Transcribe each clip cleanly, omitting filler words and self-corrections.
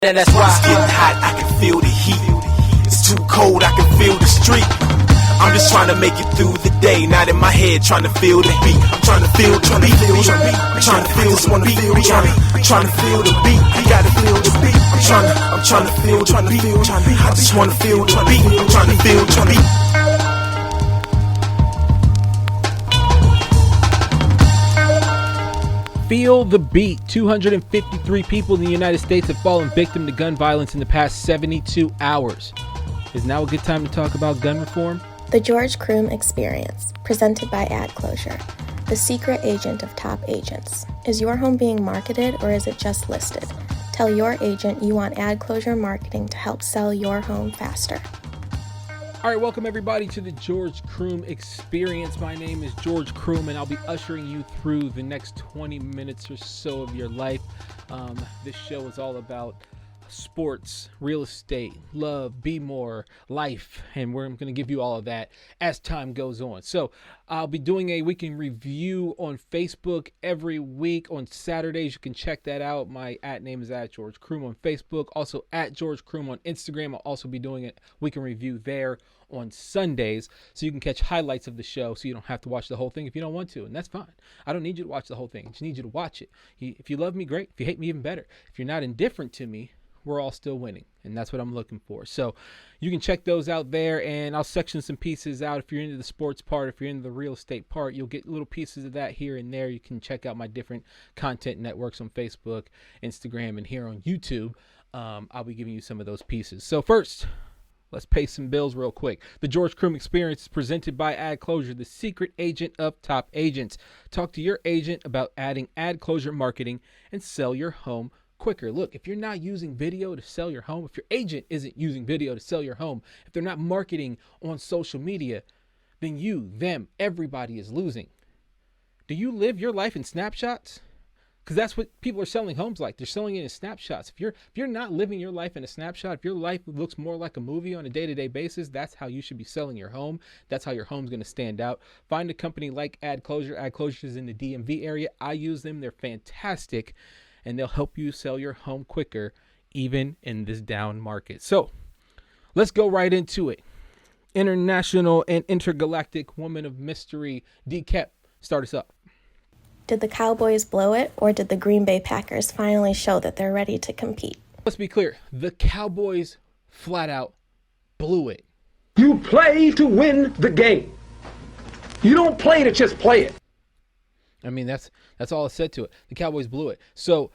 And that's why it's getting hot, I can feel the heat. It's too cold, I can feel the street. I'm just trying to make it through the day, not in my head trying to feel the beat. I'm trying to feel the beat. I'm trying to feel, just wanna feel. I'm trying to feel the beat. You gotta feel the beat. I'm trying to feel the beat. I just wanna feel the beat. I'm trying to feel the beat. Feel the beat. 253 people in the United States have fallen victim to gun violence in the past 72 hours. Is now a good time to talk about gun reform? The George Croom Experience, presented by Ad Closure, the secret agent of top agents. Is your home being marketed or is it just listed? Tell your agent you want Ad Closure marketing to help sell your home faster. All right, welcome everybody to the George Croom Experience. My name is George Croom, and I'll be ushering you through the next 20 minutes or so of your life. This show is all about sports, real estate, love, be more, life, and I'm going to give you all of that as time goes on. So I'll be doing a weekend review on Facebook every week on Saturdays. You can check that out. My @name is @GeorgeCroom on Facebook, also @GeorgeCroom on Instagram. I'll also be doing a weekend review there on Sundays, so you can catch highlights of the show so you don't have to watch the whole thing if you don't want to, and that's fine. I don't need you to watch the whole thing. I just need you to watch it. If you love me, great. If you hate me, even better. If you're not indifferent to me, we're all still winning, and that's what I'm looking for. So you can check those out there, and I'll section some pieces out. If you're into the sports part, if you're into the real estate part, you'll get little pieces of that here and there. You can check out my different content networks on Facebook, Instagram, and here on YouTube. I'll be giving you some of those pieces. So first, let's pay some bills real quick. The George Croom Experience is presented by Ad Closure, the secret agent of top agents. Talk to your agent about adding Ad Closure marketing and sell your home quicker. Look, if you're not using video to sell your home, if your agent isn't using video to sell your home, if they're not marketing on social media, then you, them, everybody is losing. Do you live your life in snapshots? Because that's what people are selling homes like. They're selling it in snapshots. If you're not living your life in a snapshot, if your life looks more like a movie on a day-to-day basis, that's how you should be selling your home. That's how your home's going to stand out. Find a company like Ad Closure. Ad Closure is in the DMV area. I use them. They're fantastic, and they'll help you sell your home quicker, even in this down market. So let's go right into it. International and intergalactic woman of mystery, D. Kep, start us up. Did the Cowboys blow it, or did the Green Bay Packers finally show that they're ready to compete? Let's be clear. The Cowboys flat out blew it. You play to win the game. You don't play to just play it. I mean, that's all I said to it. The Cowboys blew it. So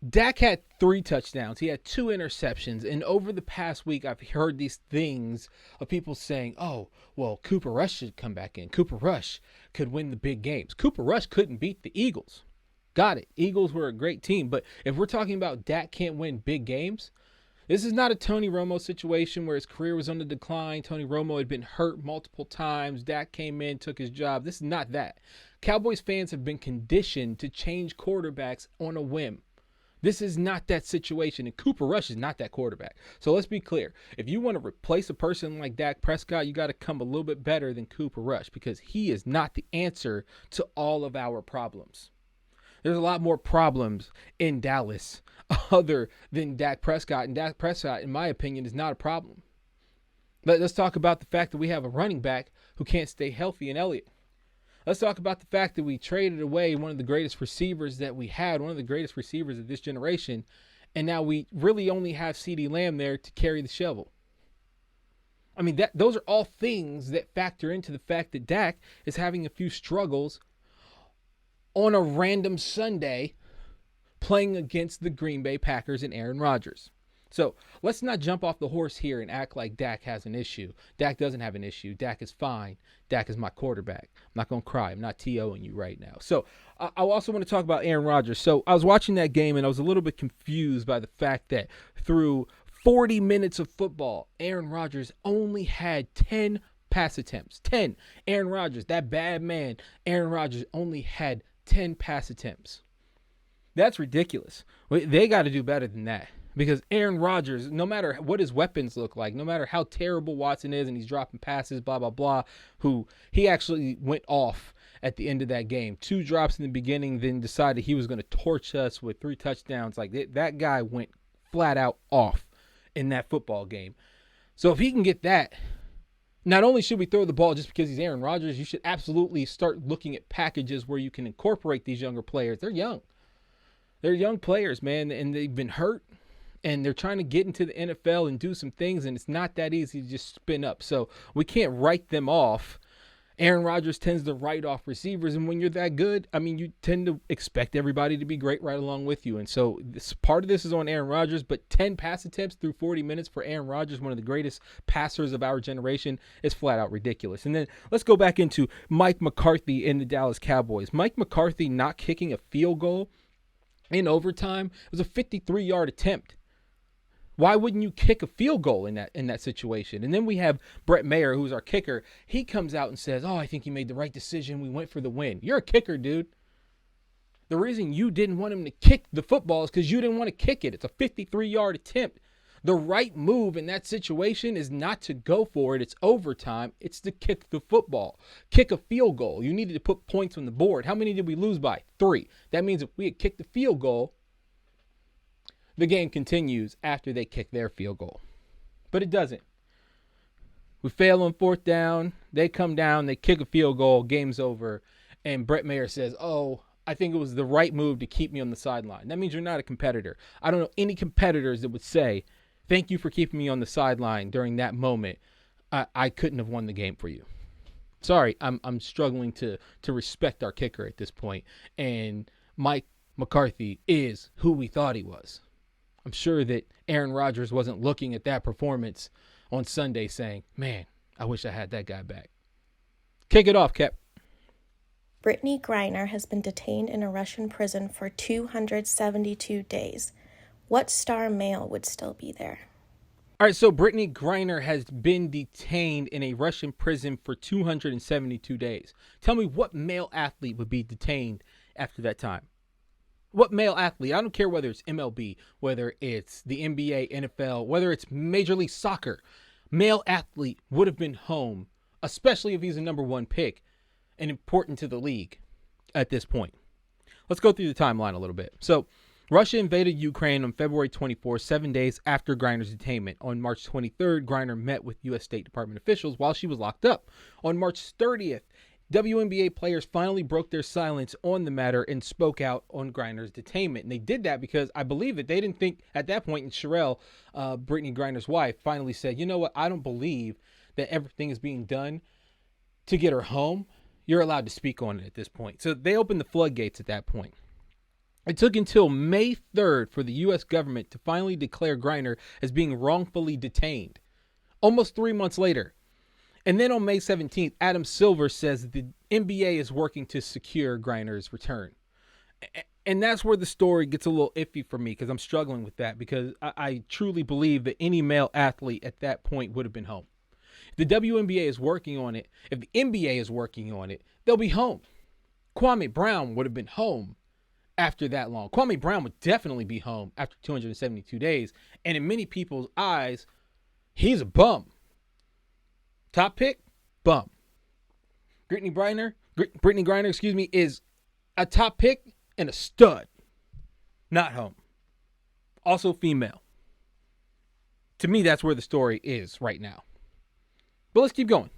Dak had 3 touchdowns. He had 2 interceptions. And over the past week, I've heard these things of people saying, oh, well, Cooper Rush should come back in. Cooper Rush could win the big games. Cooper Rush couldn't beat the Eagles. Got it. Eagles were a great team. But if we're talking about Dak can't win big games, this is not a Tony Romo situation where his career was on the decline. Tony Romo had been hurt multiple times. Dak came in, took his job. This is not that. Cowboys fans have been conditioned to change quarterbacks on a whim. This is not that situation, and Cooper Rush is not that quarterback. So let's be clear. If you want to replace a person like Dak Prescott, you got to come a little bit better than Cooper Rush, because he is not the answer to all of our problems. There's a lot more problems in Dallas other than Dak Prescott, and Dak Prescott, in my opinion, is not a problem. Let's talk about the fact that we have a running back who can't stay healthy in Elliott. Let's talk about the fact that we traded away one of the greatest receivers that we had, one of the greatest receivers of this generation, and now we really only have CeeDee Lamb there to carry the shovel. I mean, those are all things that factor into the fact that Dak is having a few struggles on a random Sunday playing against the Green Bay Packers and Aaron Rodgers. So let's not jump off the horse here and act like Dak has an issue. Dak doesn't have an issue. Dak is fine. Dak is my quarterback. I'm not going to cry. I'm not TOing you right now. So I also want to talk about Aaron Rodgers. So I was watching that game, and I was a little bit confused by the fact that through 40 minutes of football, Aaron Rodgers only had 10 pass attempts. 10. Aaron Rodgers, that bad man, Aaron Rodgers only had 10 pass attempts. That's ridiculous. They got to do better than that. Because Aaron Rodgers, no matter what his weapons look like, no matter how terrible Watson is and he's dropping passes, blah, blah, blah, he actually went off at the end of that game. 2 drops in the beginning, then decided he was going to torch us with 3 touchdowns. Like that guy went flat out off in that football game. So if he can get that, not only should we throw the ball just because he's Aaron Rodgers, you should absolutely start looking at packages where you can incorporate these younger players. They're young. They're young players, man, and they've been hurt, and they're trying to get into the NFL and do some things, and it's not that easy to just spin up. So we can't write them off. Aaron Rodgers tends to write off receivers, and when you're that good, I mean, you tend to expect everybody to be great right along with you. And so part of this is on Aaron Rodgers, but 10 pass attempts through 40 minutes for Aaron Rodgers, one of the greatest passers of our generation, is flat out ridiculous. And then let's go back into Mike McCarthy in the Dallas Cowboys. Mike McCarthy not kicking a field goal in overtime was a 53-yard attempt. Why wouldn't you kick a field goal in that situation? And then we have Brett Maher, who's our kicker. He comes out and says, I think he made the right decision. We went for the win. You're a kicker, dude. The reason you didn't want him to kick the football is because you didn't want to kick it. It's a 53-yard attempt. The right move in that situation is not to go for it. It's overtime. It's to kick the football. Kick a field goal. You needed to put points on the board. How many did we lose by? 3. That means if we had kicked the field goal, the game continues after they kick their field goal. But it doesn't. We fail on 4th down. They come down. They kick a field goal. Game's over. And Brett Maher says, I think it was the right move to keep me on the sideline. That means you're not a competitor. I don't know any competitors that would say, thank you for keeping me on the sideline during that moment. I couldn't have won the game for you. Sorry, I'm struggling to respect our kicker at this point. And Mike McCarthy is who we thought he was. I'm sure that Aaron Rodgers wasn't looking at that performance on Sunday saying, man, I wish I had that guy back. Kick it off, Cap. Britney Griner has been detained in a Russian prison for 272 days. What star male would still be there? All right, so Britney Griner has been detained in a Russian prison for 272 days. Tell me what male athlete would be detained after that time? What male athlete? I don't care whether it's MLB, whether it's the NBA, NFL, whether it's Major League Soccer. Male athlete would have been home, especially if he's a number 1 pick and important to the league at this point. Let's go through the timeline a little bit. So Russia invaded Ukraine on February 24, 7 days after Griner's detainment. On March 23rd, Griner met with U.S. State Department officials while she was locked up. On March 30th, WNBA players finally broke their silence on the matter and spoke out on Griner's detainment. And they did that because I believe that they didn't think at that point, and Sherelle, Britney Griner's wife, finally said, you know what, I don't believe that everything is being done to get her home. You're allowed to speak on it at this point. So they opened the floodgates at that point. It took until May 3rd for the U.S. government to finally declare Griner as being wrongfully detained. Almost 3 months later. And then on May 17th, Adam Silver says that the NBA is working to secure Griner's return. And that's where the story gets a little iffy for me because I'm struggling with that because I truly believe that any male athlete at that point would have been home. If the WNBA is working on it, if the NBA is working on it, they'll be home. Kwame Brown would have been home after that long. Kwame Brown would definitely be home after 272 days. And in many people's eyes, he's a bum. Top pick, bum. Britney Griner, is a top pick and a stud. Not home. Also female. To me, that's where the story is right now. But let's keep going.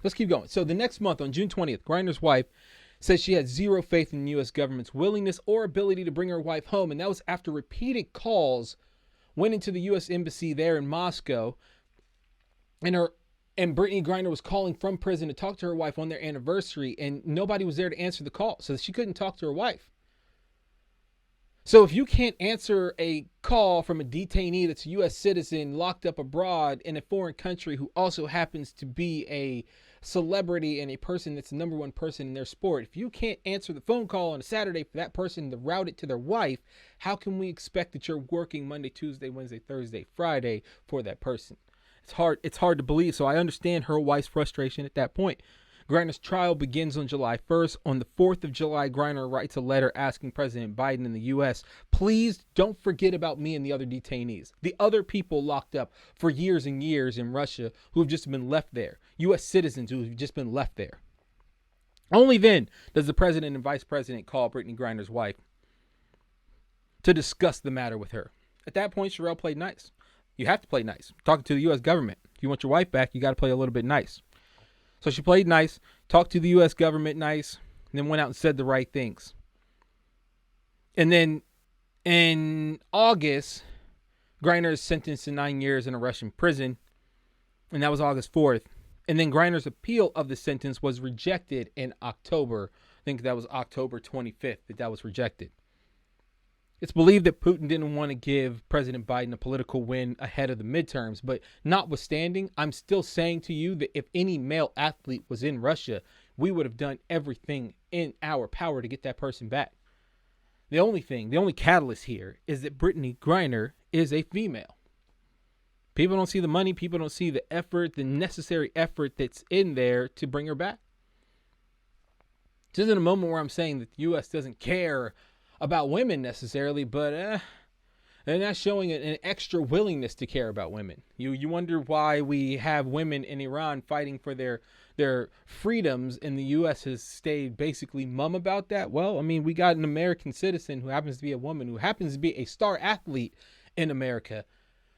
So the next month, on June 20th, Griner's wife says she had zero faith in the U.S. government's willingness or ability to bring her wife home. And that was after repeated calls went into the U.S. embassy there in Moscow. And Britney Griner was calling from prison to talk to her wife on their anniversary, and nobody was there to answer the call, so she couldn't talk to her wife. So if you can't answer a call from a detainee that's a U.S. citizen locked up abroad in a foreign country who also happens to be a celebrity and a person that's the number 1 person in their sport, if you can't answer the phone call on a Saturday for that person to route it to their wife, how can we expect that you're working Monday, Tuesday, Wednesday, Thursday, Friday for that person? It's hard to believe, so I understand her wife's frustration at that point. Griner's trial begins on July 1st. On the 4th of July, Griner writes a letter asking President Biden in the U.S., please don't forget about me and the other detainees, the other people locked up for years and years in Russia who have just been left there, U.S. citizens who have just been left there. Only then does the president and vice president call Britney Griner's wife to discuss the matter with her. At that point, Sherelle played nice. You have to play nice. Talking to the U.S. government. If you want your wife back, you got to play a little bit nice. So she played nice, talked to the U.S. government nice, and then went out and said the right things. And then in August, Griner is sentenced to 9 years in a Russian prison, and that was August 4th. And then Griner's appeal of the sentence was rejected in October. I think that was October 25th that was rejected. It's believed that Putin didn't want to give President Biden a political win ahead of the midterms, but notwithstanding, I'm still saying to you that if any male athlete was in Russia, we would have done everything in our power to get that person back. The only catalyst here is that Britney Griner is a female. People don't see the money. People don't see the effort, the necessary effort that's in there to bring her back. This isn't a moment where I'm saying that the U.S. doesn't care about women necessarily, but they're not showing an extra willingness to care about women. You wonder why we have women in Iran fighting for their freedoms, and the U.S. has stayed basically mum about that. Well, I mean, we got an American citizen who happens to be a woman, who happens to be a star athlete in America,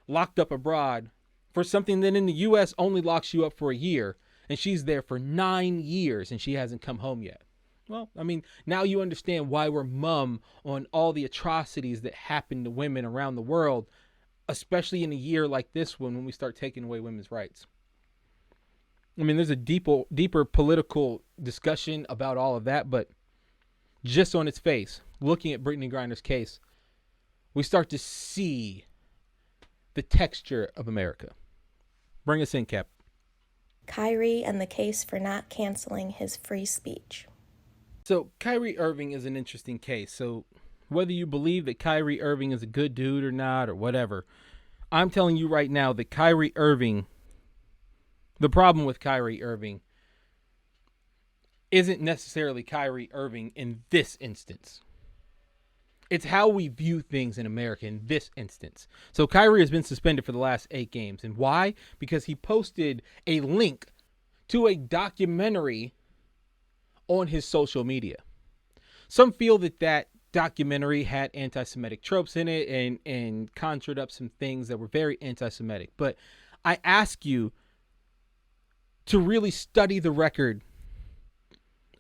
locked up abroad for something that in the U.S. only locks you up for a year, and she's there for 9 years, and she hasn't come home yet. Well, I mean, now you understand why we're mum on all the atrocities that happen to women around the world, especially in a year like this one when we start taking away women's rights. I mean, there's a deeper political discussion about all of that, but just on its face, looking at Britney Griner's case, we start to see the texture of America. Bring us in, Cap. Kyrie and the case for not canceling his free speech. So Kyrie Irving is an interesting case. So whether you believe that Kyrie Irving is a good dude or not or whatever, I'm telling you right now that Kyrie Irving, the problem with Kyrie Irving isn't necessarily Kyrie Irving in this instance. It's how we view things in America in this instance. So Kyrie has been suspended for the last 8 games. And why? Because he posted a link to a documentary on his social media. Some feel that documentary had anti-Semitic tropes in it and conjured up some things that were very anti-Semitic. But I ask you to really study the record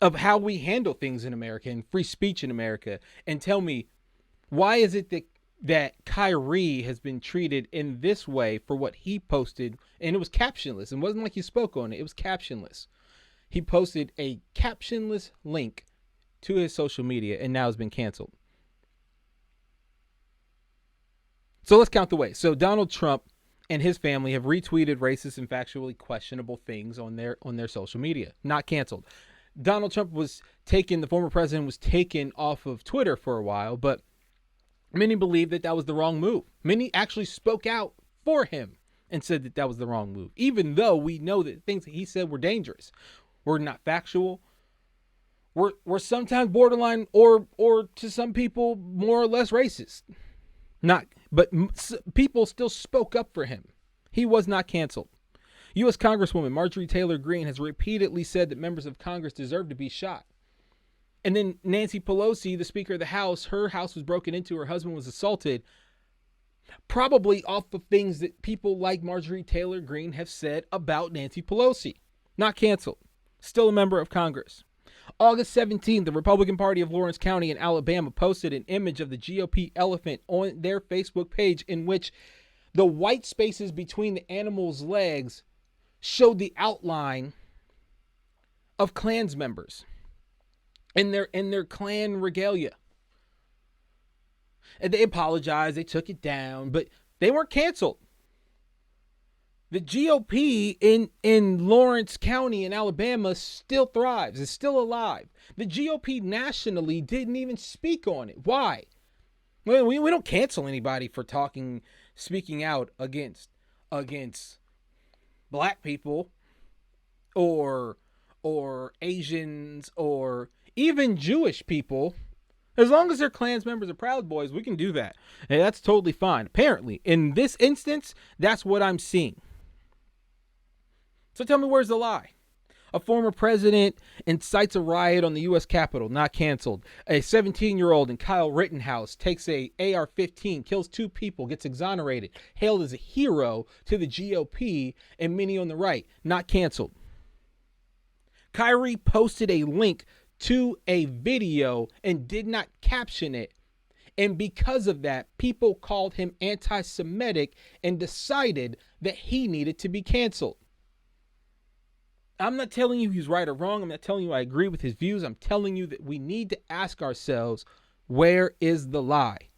of how we handle things in America and free speech in America, and tell me, why is it that Kyrie has been treated in this way for what he posted? And it was captionless. It wasn't like he spoke on it. It was captionless. He posted a captionless link to his social media and now has been canceled. So let's count the ways. So Donald Trump and his family have retweeted racist and factually questionable things on their social media. Not canceled. Donald Trump the former president was taken off of Twitter for a while, but many believe that was the wrong move. Many actually spoke out for him and said that was the wrong move, even though we know that things that he said were dangerous. We're not factual. We're sometimes borderline or to some people more or less racist. But people still spoke up for him. He was not canceled. U.S. Congresswoman Marjorie Taylor Greene has repeatedly said that members of Congress deserve to be shot. And then Nancy Pelosi, the Speaker of the House, her house was broken into, her husband was assaulted, probably off of things that people like Marjorie Taylor Greene have said about Nancy Pelosi. Not canceled. Still a member of Congress. August 17th, the Republican Party of Lawrence County in Alabama posted an image of the GOP elephant on their Facebook page in which the white spaces between the animal's legs showed the outline of Klans members in their Klan regalia. And they apologized, they took it down, but they weren't canceled. The GOP in Lawrence County in Alabama still thrives. It's still alive. The GOP nationally didn't even speak on it. Why? Well, we don't cancel anybody for speaking out against black people or Asians or even Jewish people. As long as they're Klans members or Proud Boys, we can do that. And that's totally fine. Apparently, in this instance, that's what I'm seeing. So tell me, where's the lie? A former president incites a riot on the U.S. Capitol, not canceled. A 17-year-old in Kyle Rittenhouse takes a AR-15, kills 2 people, gets exonerated, hailed as a hero to the GOP and many on the right, not canceled. Kyrie posted a link to a video and did not caption it. And because of that, people called him anti-Semitic and decided that he needed to be canceled. I'm not telling you he's right or wrong. I'm not telling you I agree with his views. I'm telling you that we need to ask ourselves, where is the lie?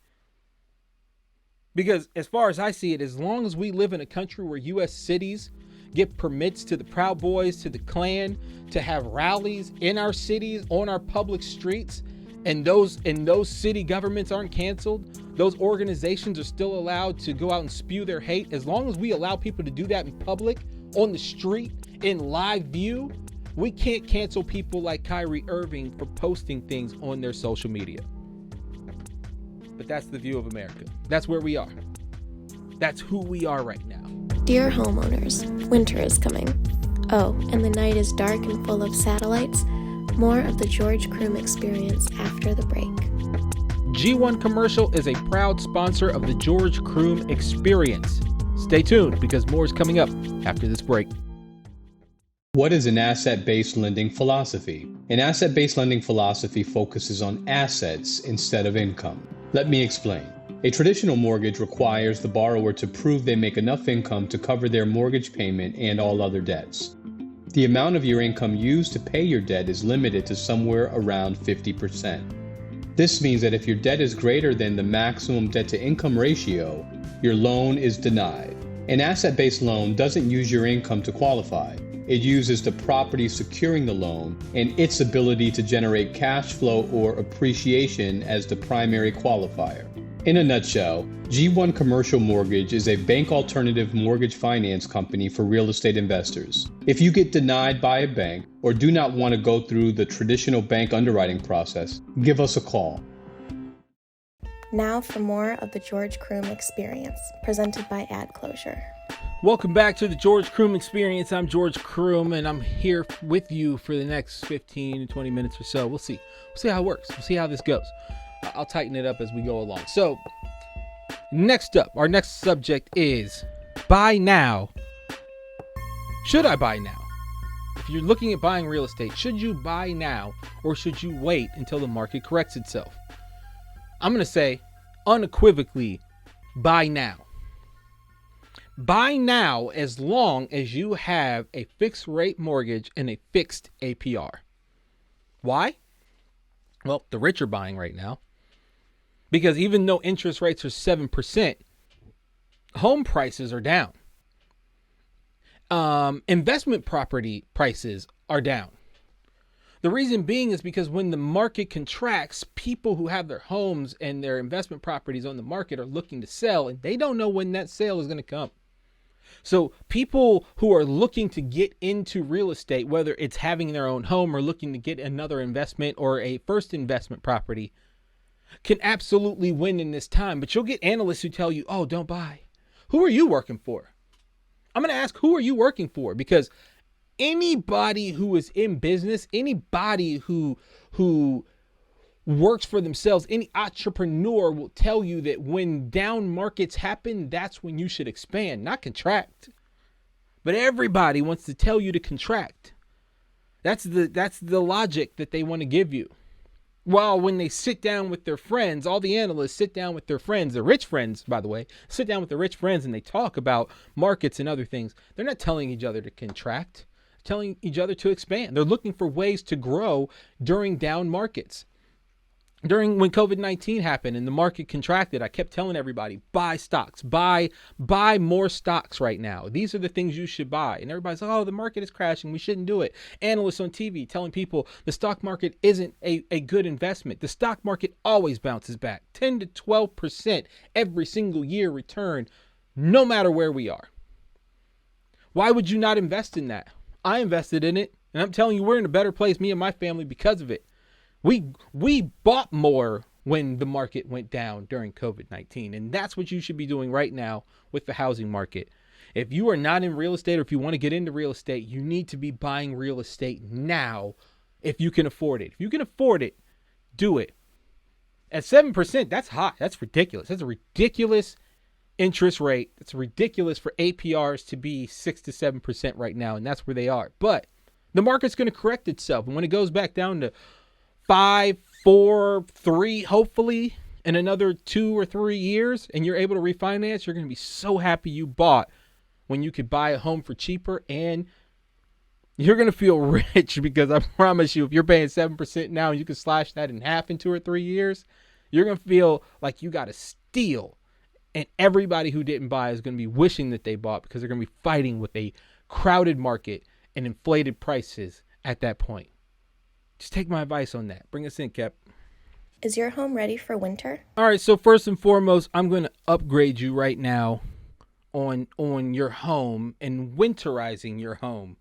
Because as far as I see it, as long as we live in a country where U.S. cities give permits to the Proud Boys, to the Klan, to have rallies in our cities, on our public streets, and those city governments aren't canceled, those organizations are still allowed to go out and spew their hate, as long as we allow people to do that in public, on the street, in live view, we can't cancel people like Kyrie Irving for posting things on their social media. But that's the view of America. That's where we are. That's who we are right now. Dear homeowners, winter is coming. Oh, and the night is dark and full of satellites. More of the George Croom experience after the break. G1 Commercial is a proud sponsor of the George Croom experience. Stay tuned because more is coming up after this break. What is an asset-based lending philosophy? An asset-based lending philosophy focuses on assets instead of income. Let me explain. A traditional mortgage requires the borrower to prove they make enough income to cover their mortgage payment and all other debts. The amount of your income used to pay your debt is limited to somewhere around 50%. This means that if your debt is greater than the maximum debt-to-income ratio, your loan is denied. An asset-based loan doesn't use your income to qualify. It uses the property securing the loan and its ability to generate cash flow or appreciation as the primary qualifier. In a nutshell, G1 Commercial Mortgage is a bank alternative mortgage finance company for real estate investors. If you get denied by a bank or do not want to go through the traditional bank underwriting process, give us a call. Now for more of the George Croom experience, presented by Ad Closure. Welcome back to the George Croom experience. I'm George Croom, and I'm here with you for the next 15 to 20 minutes or so. We'll see how it works. We'll see how this goes. I'll tighten it up as we go along. So next up, our next subject is buy now. Should I buy now? If you're looking at buying real estate, should you buy now or should you wait until the market corrects itself? I'm going to say unequivocally, buy now. Buy now as long as you have a fixed rate mortgage and a fixed APR. Why? Well, the rich are buying right now. Because even though interest rates are 7%, home prices are down. Investment property prices are down. The reason being is because when the market contracts, people who have their homes and their investment properties on the market are looking to sell, and they don't know when that sale is going to come. So people who are looking to get into real estate, whether it's having their own home or looking to get another investment or a first investment property, can absolutely win in this time. But you'll get analysts who tell you, oh, don't buy. Who are you working for? I'm going to ask, who are you working for? Because anybody who is in business, anybody who works for themselves, any entrepreneur will tell you that when down markets happen, that's when you should expand, not contract. But everybody wants to tell you to contract. That's the logic that they want to give you. While when they sit down with their friends, all the analysts sit down with their friends, their rich friends, by the way, sit down with their rich friends and they talk about markets and other things. They're not telling each other to contract, telling each other to expand. They're looking for ways to grow during down markets. When COVID-19 happened and the market contracted, I kept telling everybody, buy stocks, buy more stocks right now. These are the things you should buy. And everybody's like, oh, the market is crashing. We shouldn't do it. Analysts on TV telling people the stock market isn't a good investment. The stock market always bounces back. 10 to 12% every single year return, no matter where we are. Why would you not invest in that? I invested in it. And I'm telling you, we're in a better place, me and my family, because of it. We bought more when the market went down during COVID-19, and that's what you should be doing right now with the housing market. If you are not in real estate, or if you want to get into real estate, you need to be buying real estate now if you can afford it. If you can afford it, do it. At 7%, that's high. That's ridiculous. That's a ridiculous interest rate. It's ridiculous for APRs to be 6 to 7% right now, and that's where they are. But the market's going to correct itself. And when it goes back down to 5, 4, 3, hopefully in another 2 or 3 years, and you're able to refinance, you're going to be so happy you bought when you could buy a home for cheaper, and you're going to feel rich, because I promise you, if you're paying 7% now and you can slash that in half in 2 or 3 years, you're going to feel like you got a steal. And everybody who didn't buy is going to be wishing that they bought, because they're going to be fighting with a crowded market and inflated prices at that point. Just take my advice on that. Bring us in, Kep. Is your home ready for winter? All right, so first and foremost, I'm going to upgrade you right now on your home and winterizing your home.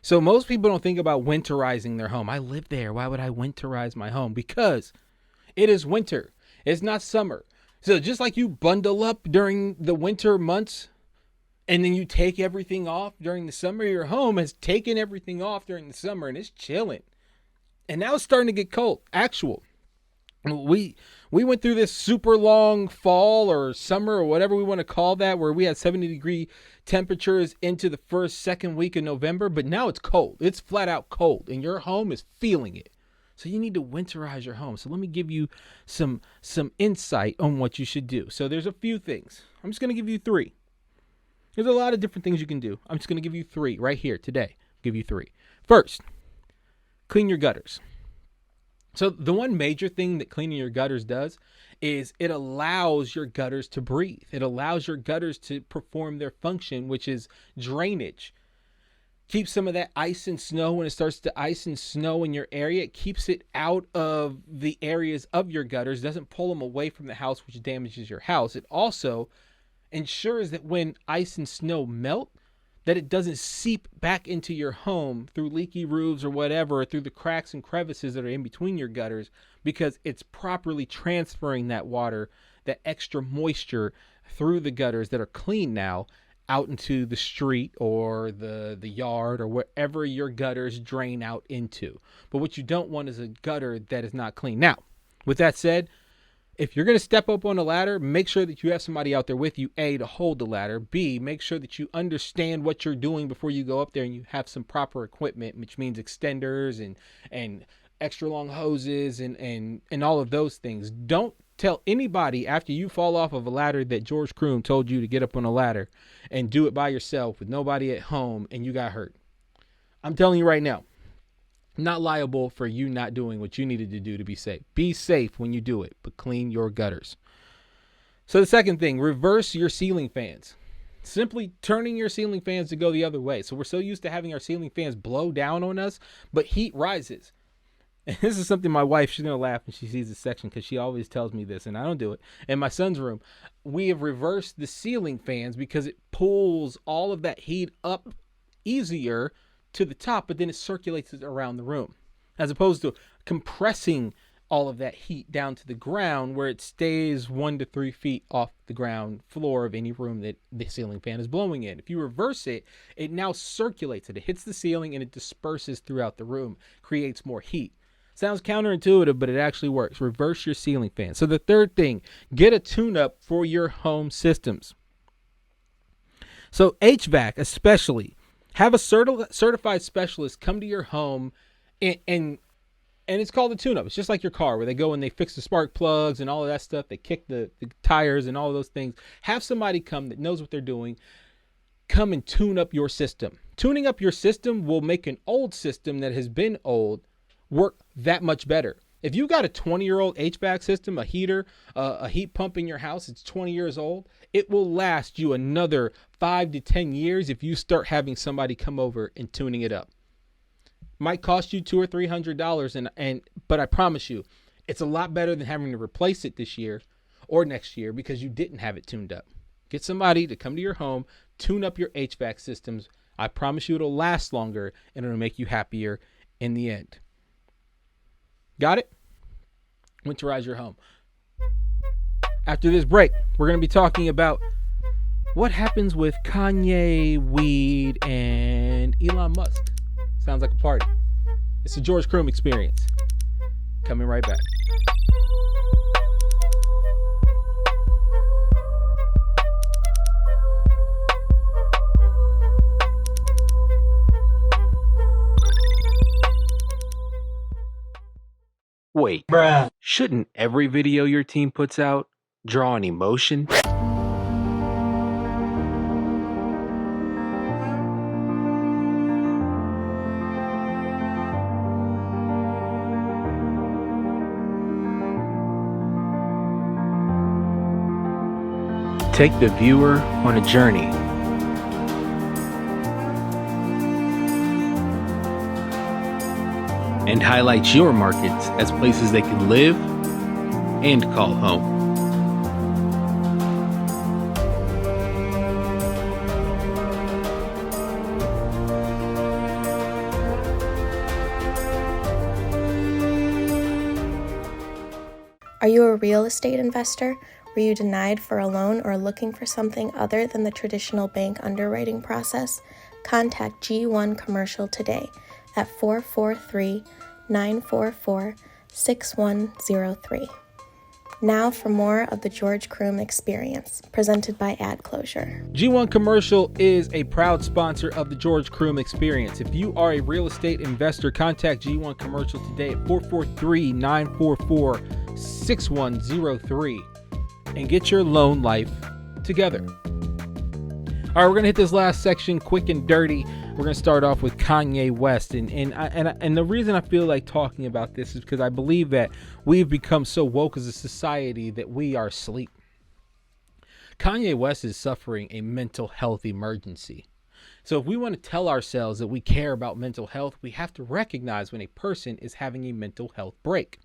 So most people don't think about winterizing their home. I live there. Why would I winterize my home? Because it is winter. It's not summer. So just like you bundle up during the winter months and then you take everything off during the summer, your home has taken everything off during the summer and it's chilling. And now it's starting to get cold. We went through this super long fall or summer or whatever we want to call that, where we had 70-degree temperatures into the second week of November, but now it's cold. It's flat out cold, and your home is feeling it. So you need to winterize your home. So let me give you some insight on what you should do. So there's a few things. I'm just going to give you 3. There's a lot of different things you can do. I'm just going to give you 3 right here today. Give you 3. First, clean your gutters. So the one major thing that cleaning your gutters does is it allows your gutters to breathe. It allows your gutters to perform their function, which is drainage. Keeps some of that ice and snow when it starts to ice and snow in your area. It keeps it out of the areas of your gutters, doesn't pull them away from the house, which damages your house. It also ensures that when ice and snow melt, that it doesn't seep back into your home through leaky roofs or whatever, or through the cracks and crevices that are in between your gutters, because it's properly transferring that water, that extra moisture through the gutters that are clean now out into the street or the yard or wherever your gutters drain out into. But what you don't want is a gutter that is not clean. Now, with that said, if you're going to step up on a ladder, make sure that you have somebody out there with you, A, to hold the ladder, B, make sure that you understand what you're doing before you go up there and you have some proper equipment, which means extenders and extra long hoses and all of those things. Don't tell anybody after you fall off of a ladder that George Croom told you to get up on a ladder and do it by yourself with nobody at home and you got hurt. I'm telling you right now, not liable for you not doing what you needed to do to be safe. Be safe when you do it, but clean your gutters. So the second thing, reverse your ceiling fans. Simply turning your ceiling fans to go the other way. So we're so used to having our ceiling fans blow down on us, but heat rises. And this is something my wife, she's going to laugh when she sees this section, because she always tells me this, and I don't do it. In my son's room, we have reversed the ceiling fans because it pulls all of that heat up easier to the top, but then it circulates it around the room, as opposed to compressing all of that heat down to the ground, where it stays 1 to 3 feet off the ground floor of any room that the ceiling fan is blowing in. If you reverse it, it now circulates it. It hits the ceiling and it disperses throughout the room, creates more heat. Sounds counterintuitive, but it actually works. Reverse your ceiling fan. So the third thing, get a tune-up for your home systems. So HVAC especially, have a certified specialist come to your home and it's called a tune-up. It's just like your car, where they go and they fix the spark plugs and all of that stuff. They kick the tires and all of those things. Have somebody come that knows what they're doing. Come and tune up your system. Tuning up your system will make an old system that has been old work that much better. If you got a 20-year-old HVAC system, a heater, a heat pump in your house, it's 20 years old, it will last you another 5 to 10 years if you start having somebody come over and tuning it up. Might cost you $200 or $300, but I promise you, it's a lot better than having to replace it this year or next year because you didn't have it tuned up. Get somebody to come to your home, tune up your HVAC systems. I promise you it'll last longer and it'll make you happier in the end. Got it? Winterize your home. After this break, we're going to be talking about What happens with Kanye, weed, and Elon Musk? Sounds like a party. It's the George Croom Experience. Coming right back. Wait, shouldn't every video your team puts out draw an emotion? Take the viewer on a journey. And highlight your markets as places they can live and call home. Are you a real estate investor? Were you denied for a loan or looking for something other than the traditional bank underwriting process? Contact G1 Commercial today at 443-944-6103. Now for more of the George Croom Experience, presented by Ad Closure. G1 Commercial is a proud sponsor of the George Croom Experience. If you are a real estate investor, contact G1 Commercial today at 443-944-6103 and get your loan life together. All right, we're going to hit this last section quick and dirty. We're going to start off with Kanye West. And the reason I feel like talking about this is because I believe that we've become so woke as a society that we are asleep. Kanye West is suffering a mental health emergency. So if we want to tell ourselves that we care about mental health, we have to recognize when a person is having a mental health break.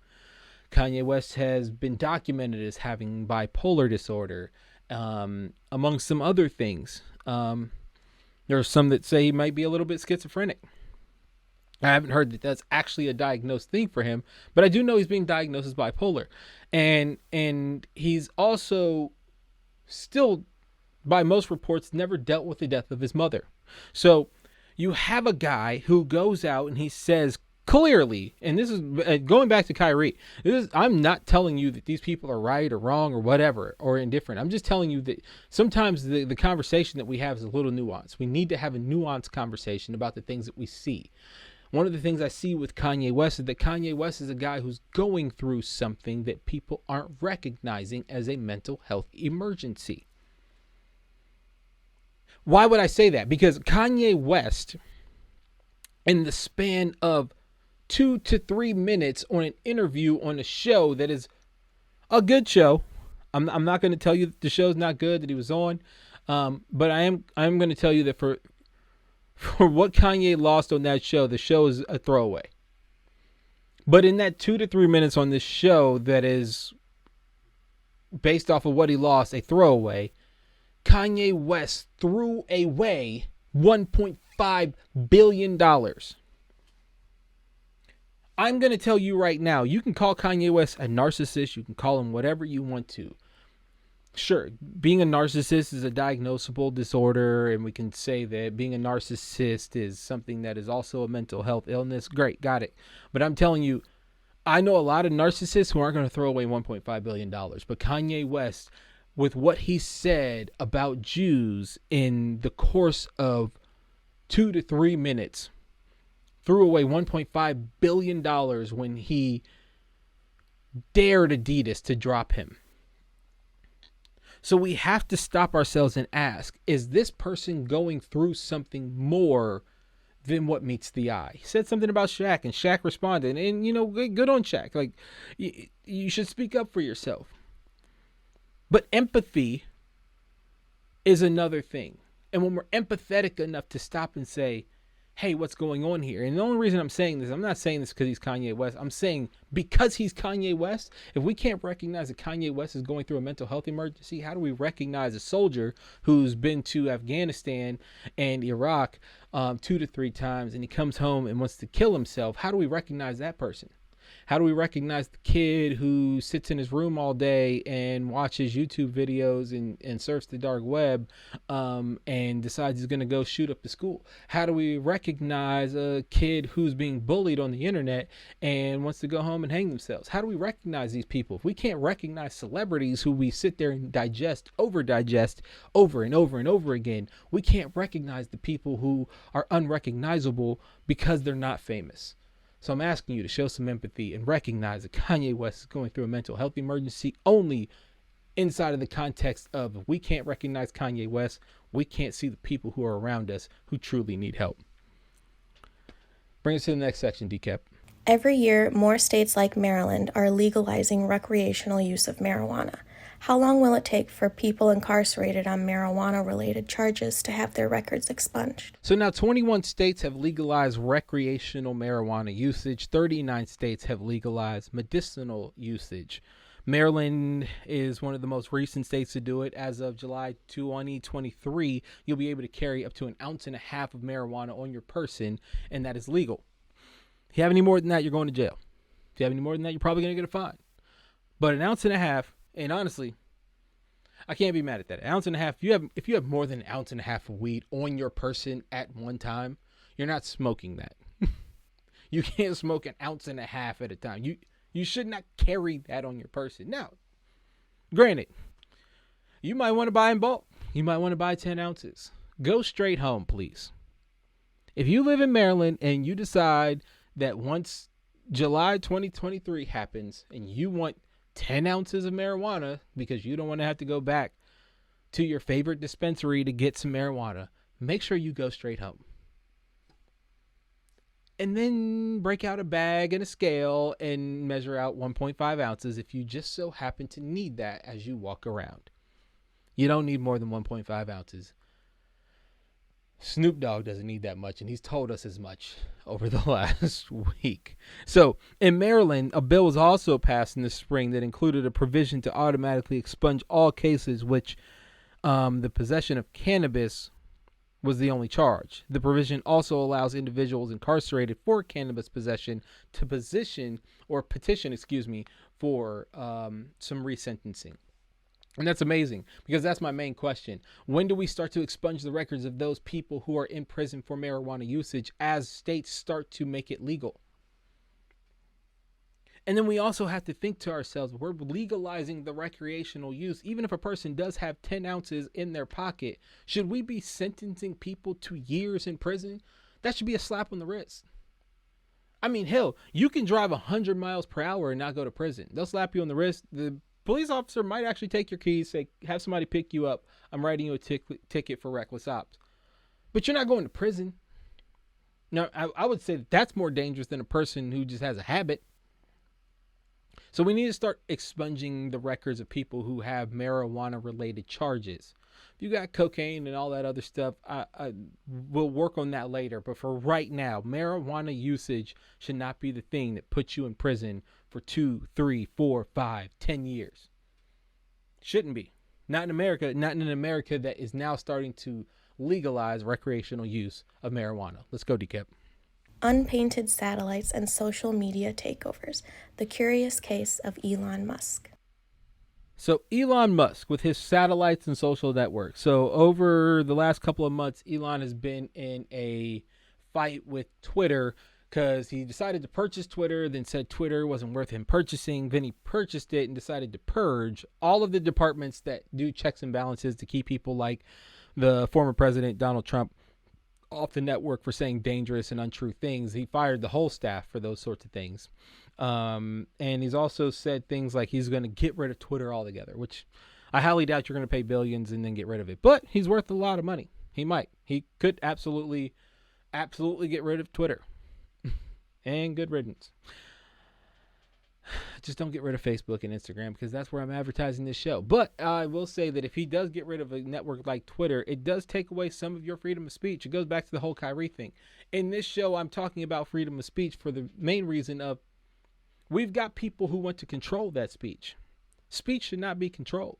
Kanye West has been documented as having bipolar disorder, among some other things. There are some that say he might be a little bit schizophrenic. I haven't heard that that's actually a diagnosed thing for him, but I do know he's being diagnosed as bipolar. And he's also still, by most reports, never dealt with the death of his mother. So you have a guy who goes out and he says clearly, and this is going back to Kyrie, I'm not telling you that these people are right or wrong or whatever or indifferent. I'm just telling you that sometimes the conversation that we have is a little nuanced. We need to have a nuanced conversation about the things that we see. One of the things I see with Kanye West is that Kanye West is a guy who's going through something that people aren't recognizing as a mental health emergency. Why would I say that? Because Kanye West, in the span of 2 to 3 minutes on an interview on a show that is a good show. I'm not going to tell you that the show's not good that he was on, but I'm going to tell you that for what Kanye lost on that show, the show is a throwaway. But in that 2 to 3 minutes on this show that is based off of what he lost, a throwaway, Kanye West threw away $1.5 billion. I'm going to tell you right now, you can call Kanye West a narcissist. You can call him whatever you want to. Sure, being a narcissist is a diagnosable disorder, and we can say that being a narcissist is something that is also a mental health illness. Great, got it. But I'm telling you, I know a lot of narcissists who aren't going to throw away $1.5 billion. But Kanye West, with what he said about Jews in the course of 2 to 3 minutes, threw away $1.5 billion when he dared Adidas to drop him. So we have to stop ourselves and ask, is this person going through something more than what meets the eye? He said something about Shaq, and Shaq responded, and good on Shaq. Like, you should speak up for yourself. But empathy is another thing. And when we're empathetic enough to stop and say, hey, what's going on here? And the only reason I'm saying this, I'm not saying this because he's Kanye West. I'm saying because he's Kanye West, if we can't recognize that Kanye West is going through a mental health emergency, how do we recognize a soldier who's been to Afghanistan and Iraq 2 to 3 times and he comes home and wants to kill himself? How do we recognize that person? How do we recognize the kid who sits in his room all day and watches YouTube videos and surfs the dark web and decides he's going to go shoot up the school? How do we recognize a kid who's being bullied on the internet and wants to go home and hang themselves? How do we recognize these people? If we can't recognize celebrities who we sit there and over digest over and over and over again, we can't recognize the people who are unrecognizable because they're not famous. So I'm asking you to show some empathy and recognize that Kanye West is going through a mental health emergency only inside of the context of, if we can't recognize Kanye West, we can't see the people who are around us who truly need help. Bring us to the next section, DCAP. Every year, more states like Maryland are legalizing recreational use of marijuana. How long will it take for people incarcerated on marijuana-related charges to have their records expunged? So now 21 states have legalized recreational marijuana usage. 39 states have legalized medicinal usage. Maryland is one of the most recent states to do it. As of July 2023, you'll be able to carry up to 1.5 ounces of marijuana on your person, and that is legal. If you have any more than that, you're going to jail. If you have any more than that, you're probably going to get a fine. But 1.5 ounces, and honestly, I can't be mad at that. 1.5 ounces, if you have more than 1.5 ounces of weed on your person at one time, you're not smoking that. You can't smoke 1.5 ounces at a time. You should not carry that on your person. Now, granted, you might want to buy in bulk. You might want to buy 10 ounces. Go straight home, please. If you live in Maryland and you decide that once July 2023 happens and you want 10 ounces of marijuana because you don't want to have to go back to your favorite dispensary to get some marijuana, make sure you go straight home. And then break out a bag and a scale and measure out 1.5 ounces if you just so happen to need that as you walk around. You don't need more than 1.5 ounces. Snoop Dogg doesn't need that much, and he's told us as much over the last week. So, in Maryland, a bill was also passed in the spring that included a provision to automatically expunge all cases which the possession of cannabis was the only charge. The provision also allows individuals incarcerated for cannabis possession to petition for some resentencing. And that's amazing, because that's my main question. When do we start to expunge the records of those people who are in prison for marijuana usage as states start to make it legal? And then we also have to think to ourselves, we're legalizing the recreational use. Even if a person does have 10 ounces in their pocket, should we be sentencing people to years in prison? That should be a slap on the wrist. I mean, hell, you can drive 100 miles per hour and not go to prison. They'll slap you on the wrist. The police officer might actually take your keys, say, have somebody pick you up. I'm writing you a ticket for reckless ops. But you're not going to prison. Now, I would say that's more dangerous than a person who just has a habit. So we need to start expunging the records of people who have marijuana-related charges. If you got cocaine and all that other stuff, I will work on that later. But for right now, marijuana usage should not be the thing that puts you in prison for 2, 3, 4, 5, 10 years. Shouldn't be. Not in America. Not in an America that is now starting to legalize recreational use of marijuana. Let's go, DCAP. Unpainted satellites and social media takeovers. The curious case of Elon Musk. So Elon Musk with his satellites and social networks. So over the last couple of months, Elon has been in a fight with Twitter because he decided to purchase Twitter, then said Twitter wasn't worth him purchasing. Then he purchased it and decided to purge all of the departments that do checks and balances to keep people like the former president, Donald Trump, off the network for saying dangerous and untrue things. He fired the whole staff for those sorts of things. And he's also said things like he's going to get rid of Twitter altogether, which I highly doubt you're going to pay billions and then get rid of it. But he's worth a lot of money. He might. He could absolutely get rid of Twitter. And good riddance. Just don't get rid of Facebook and Instagram, because that's where I'm advertising this show. But I will say that if he does get rid of a network like Twitter, it does take away some of your freedom of speech. It goes back to the whole Kyrie thing. In this show, I'm talking about freedom of speech for the main reason of we've got people who want to control that speech. Speech should not be controlled.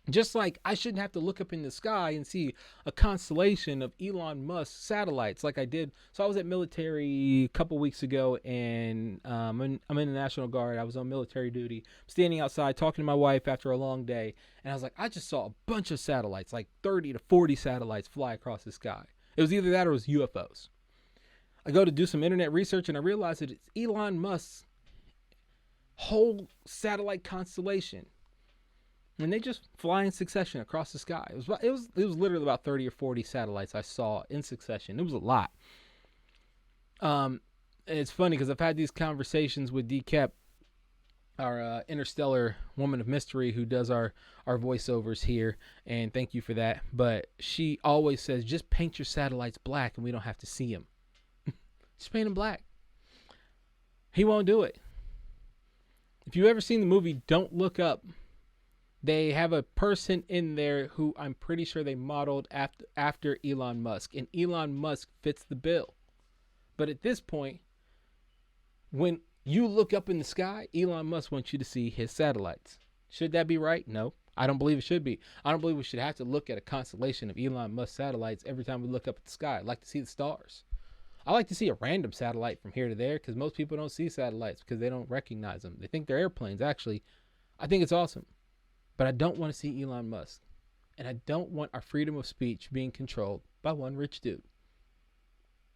Just like I shouldn't have to look up in the sky and see a constellation of Elon Musk satellites like I did. So I was at military a couple weeks ago, and I'm in the National Guard. I was on military duty, standing outside talking to my wife after a long day. And I was like, I just saw a bunch of satellites, like 30 to 40 satellites fly across the sky. It was either that or it was UFOs. I go to do some internet research and I realize that it's Elon Musk's whole satellite constellation. And they just fly in succession across the sky. It was literally about 30 or 40 satellites I saw in succession. It was a lot. And it's funny because I've had these conversations with DCAP, our interstellar woman of mystery who does our voiceovers here, and thank you for that. But she always says, just paint your satellites black and we don't have to see them. Just paint them black. He won't do it. If you've ever seen the movie Don't Look Up, they have a person in there who I'm pretty sure they modeled after Elon Musk. And Elon Musk fits the bill. But at this point, when you look up in the sky, Elon Musk wants you to see his satellites. Should that be right? No, I don't believe it should be. I don't believe we should have to look at a constellation of Elon Musk satellites every time we look up at the sky. I'd like to see the stars. I like to see a random satellite from here to there because most people don't see satellites because they don't recognize them. They think they're airplanes. Actually, I think it's awesome. But I don't want to see Elon Musk. And I don't want our freedom of speech being controlled by one rich dude.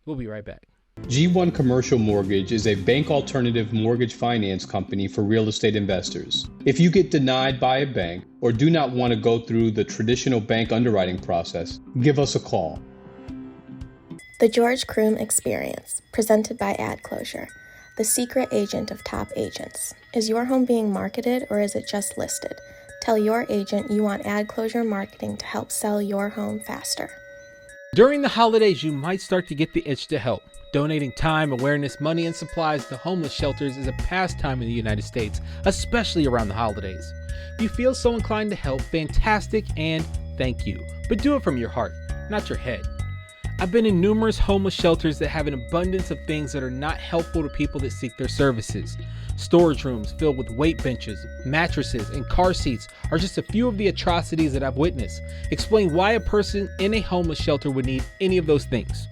We'll be right back. G1 Commercial Mortgage is a bank alternative mortgage finance company for real estate investors. If you get denied by a bank or do not want to go through the traditional bank underwriting process, give us a call. The George Croom Experience, presented by Ad Closure, the secret agent of top agents. Is your home being marketed or is it just listed? Tell your agent you want Ad Closure marketing to help sell your home faster. During the holidays, you might start to get the itch to help. Donating time, awareness, money, and supplies to homeless shelters is a pastime in the United States, especially around the holidays. If you feel so inclined to help, fantastic and thank you. But do it from your heart, not your head. I've been in numerous homeless shelters that have an abundance of things that are not helpful to people that seek their services. Storage rooms filled with weight benches, mattresses, and car seats are just a few of the atrocities that I've witnessed. Explain why a person in a homeless shelter would need any of those things.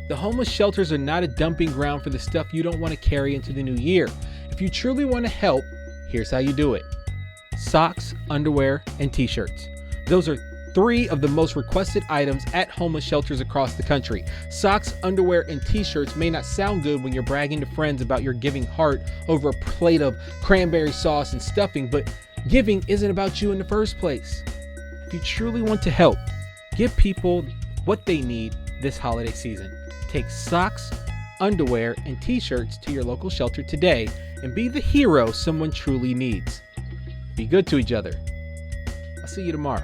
The homeless shelters are not a dumping ground for the stuff you don't want to carry into the new year. If you truly want to help, here's how you do it. Socks, underwear, and t-shirts. Those are 3 of the most requested items at homeless shelters across the country. Socks, underwear, and t-shirts may not sound good when you're bragging to friends about your giving heart over a plate of cranberry sauce and stuffing, but giving isn't about you in the first place. If you truly want to help, give people what they need this holiday season. Take socks, underwear, and t-shirts to your local shelter today and be the hero someone truly needs. Be good to each other. I'll see you tomorrow.